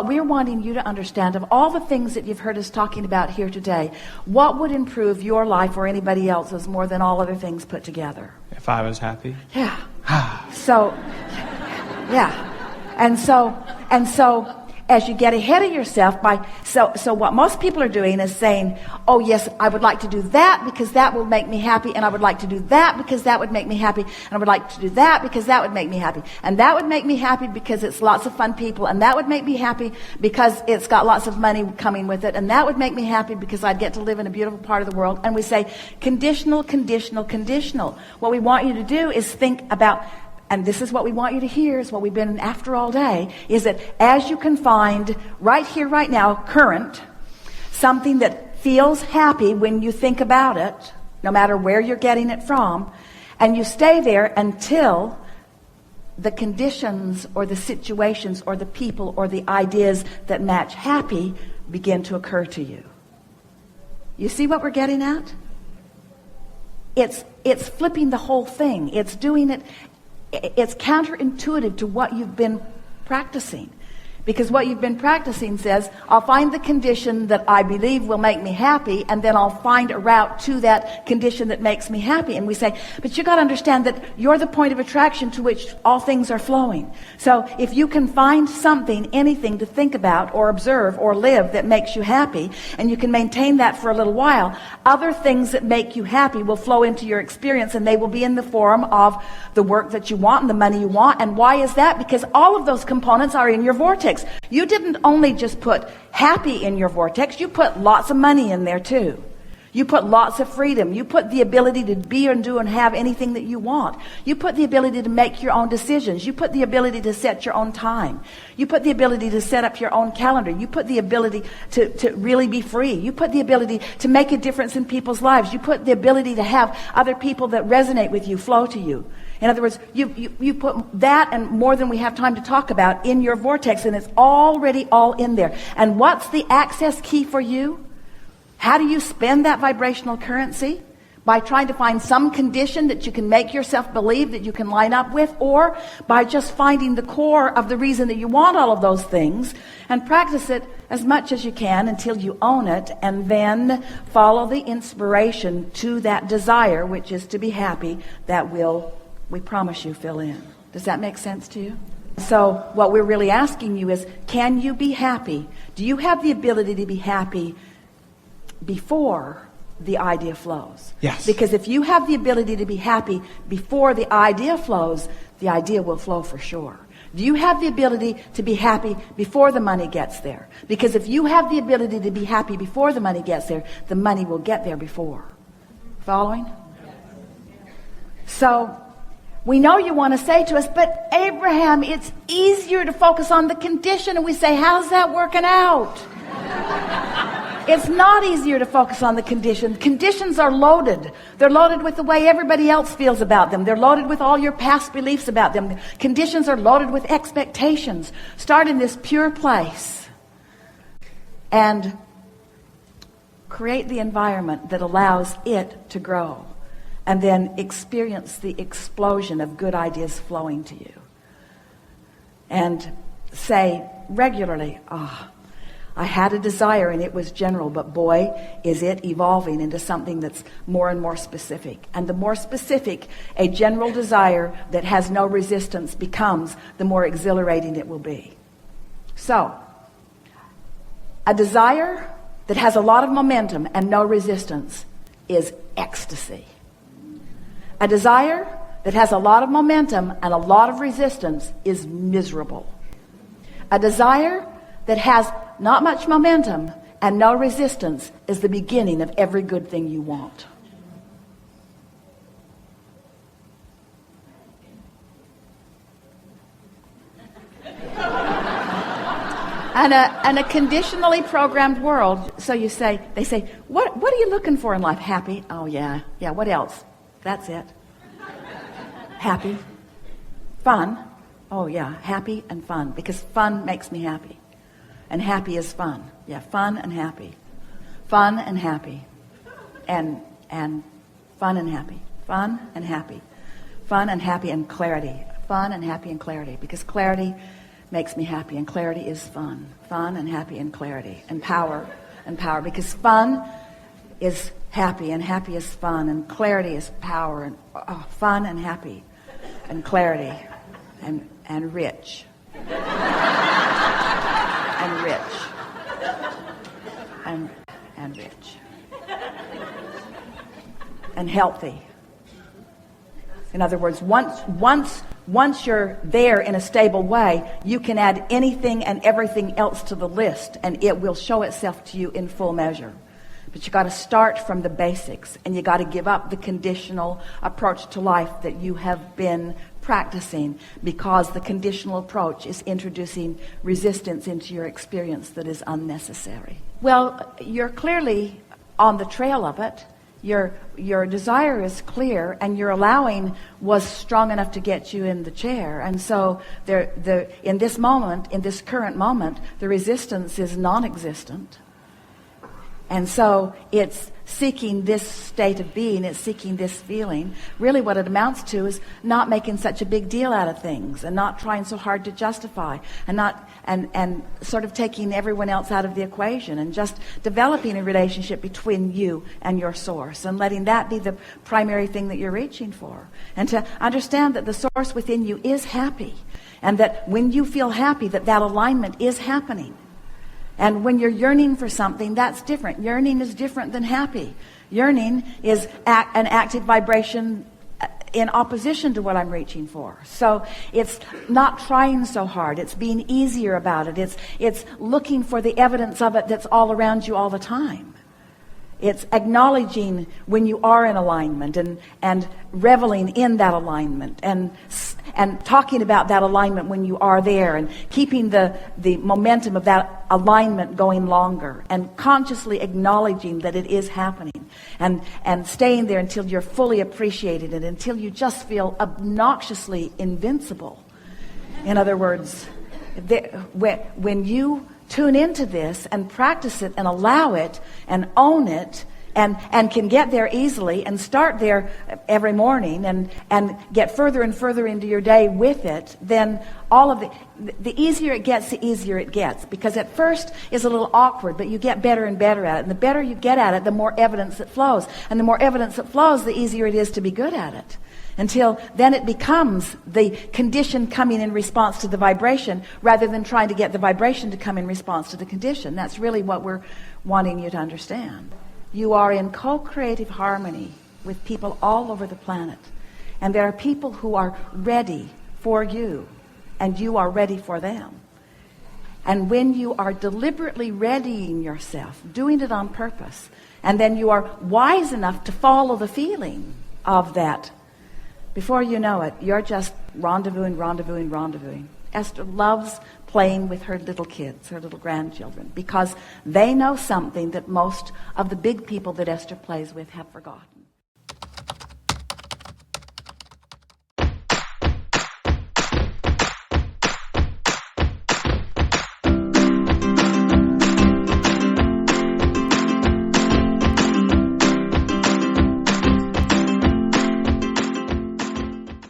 We're wanting you to understand, of all the things that you've heard us talking about here today, what would improve your life or anybody else's more than all other things put together? If I was happy? Yeah. So, yeah. And so, as you get ahead of yourself so what most people are doing is saying, oh yes, I would like to do that because that will make me happy, and I would like to do that because that would make me happy, and I would like to do that because that would make me happy, and that would make me happy because it's lots of fun people, and that would make me happy because it's got lots of money coming with it, and that would make me happy because I'd get to live in a beautiful part of the world. And we say conditional, conditional, conditional. What we want you to do is think about, and this is what we want you to hear, is what we've been after all day, is that as you can find right here, right now, current, something that feels happy when you think about it, no matter where you're getting it from, and you stay there until the conditions or the situations or the people or the ideas that match happy begin to occur to you. You see what we're getting at? It's flipping the whole thing. It's doing it. It's counterintuitive to what you've been practicing. Because what you've been practicing says, I'll find the condition that I believe will make me happy, and then I'll find a route to that condition that makes me happy. And we say, but you got to understand that you're the point of attraction to which all things are flowing. So if you can find something, anything to think about or observe or live that makes you happy, and you can maintain that for a little while, other things that make you happy will flow into your experience, and they will be in the form of the work that you want and the money you want. And why is that? Because all of those components are in your vortex. You didn't only just put happy in your vortex, you put lots of money in there too. You put lots of freedom. You put the ability to be and do and have anything that you want. You put the ability to make your own decisions. You put the ability to set your own time. You put the ability to set up your own calendar. You put the ability to really be free. You put the ability to make a difference in people's lives. You put the ability to have other people that resonate with you flow to you. In other words, you put that and more than we have time to talk about in your vortex, and it's already all in there. And what's the access key for you? How do you spend that vibrational currency? By trying to find some condition that you can make yourself believe that you can line up with, or by just finding the core of the reason that you want all of those things and practice it as much as you can until you own it, and then follow the inspiration to that desire, which is to be happy, that will, we promise you, fill in. Does that make sense to you? So what we're really asking you is, can you be happy? Do you have the ability to be happy before the idea flows? Yes. Because if you have the ability to be happy before the idea flows, the idea will flow for sure. Do you have the ability to be happy before the money gets there? Because if you have the ability to be happy before the money gets there, the money will get there before. Following? So we know you want to say to us, but Abraham, it's easier to focus on the condition. And we say, how's that working out? It's not easier to focus on the condition. Conditions are loaded. They're loaded with the way everybody else feels about them. They're loaded with all your past beliefs about them. Conditions are loaded with expectations. Start in this pure place and create the environment that allows it to grow, and then experience the explosion of good ideas flowing to you. And say regularly, I had a desire and it was general, but boy, is it evolving into something that's more and more specific. And the more specific a general desire that has no resistance becomes, the more exhilarating it will be. So, a desire that has a lot of momentum and no resistance is ecstasy. A desire that has a lot of momentum and a lot of resistance is miserable. A desire that has not much momentum and no resistance is the beginning of every good thing you want. And a conditionally programmed world. So they say, what are you looking for in life? Happy? Oh yeah, what else? That's it. Happy. Fun. Oh yeah, happy and fun, because fun makes me happy. And happy is fun. Yeah, fun and happy. Fun and happy. And fun and happy. Fun and happy. Fun and happy and clarity. Fun and happy and clarity. Because clarity makes me happy, and clarity is fun. Fun and happy and clarity and power because fun is happy and happy is fun and clarity is power and fun and happy and clarity and rich and rich and rich and healthy. In other words, once you're there in a stable way, you can add anything and everything else to the list, and it will show itself to you in full measure. But you got to start from the basics, and you got to give up the conditional approach to life that you have been practicing, because the conditional approach is introducing resistance into your experience that is unnecessary. Well, you're clearly on the trail of it. Your desire is clear, and your allowing was strong enough to get you in the chair. And so in this moment, in this current moment, the resistance is non-existent. And so it's seeking this state of being, it's seeking this feeling. Really what it amounts to is not making such a big deal out of things, and not trying so hard to justify, and sort of taking everyone else out of the equation, and just developing a relationship between you and your source, and letting that be the primary thing that you're reaching for. And to understand that the source within you is happy, and that when you feel happy, that alignment is happening. And when you're yearning for something, that's different. Yearning is different than happy. Yearning is an active vibration in opposition to what I'm reaching for. So it's not trying so hard. It's being easier about it. It's looking for the evidence of it that's all around you all the time. It's acknowledging when you are in alignment, and reveling in that alignment, and talking about that alignment when you are there, and keeping the momentum of that alignment going longer, and consciously acknowledging that it is happening, and staying there until you're fully appreciated it, until you just feel obnoxiously invincible. In other words, when you tune into this and practice it and allow it and own it, and can get there easily and start there every morning, and get further and further into your day with it, then all of the easier it gets, the easier it gets. Because at first it's a little awkward, but you get better and better at it. And the better you get at it, the more evidence that flows. And the more evidence that flows, the easier it is to be good at it. Until then it becomes the condition coming in response to the vibration, rather than trying to get the vibration to come in response to the condition. That's really what we're wanting you to understand. You are in co-creative harmony with people all over the planet. And there are people who are ready for you, and you are ready for them. And when you are deliberately readying yourself, doing it on purpose, and then you are wise enough to follow the feeling of that, before you know it, you're just rendezvousing. Esther loves playing with her little kids, her little grandchildren, because they know something that most of the big people that Esther plays with have forgotten.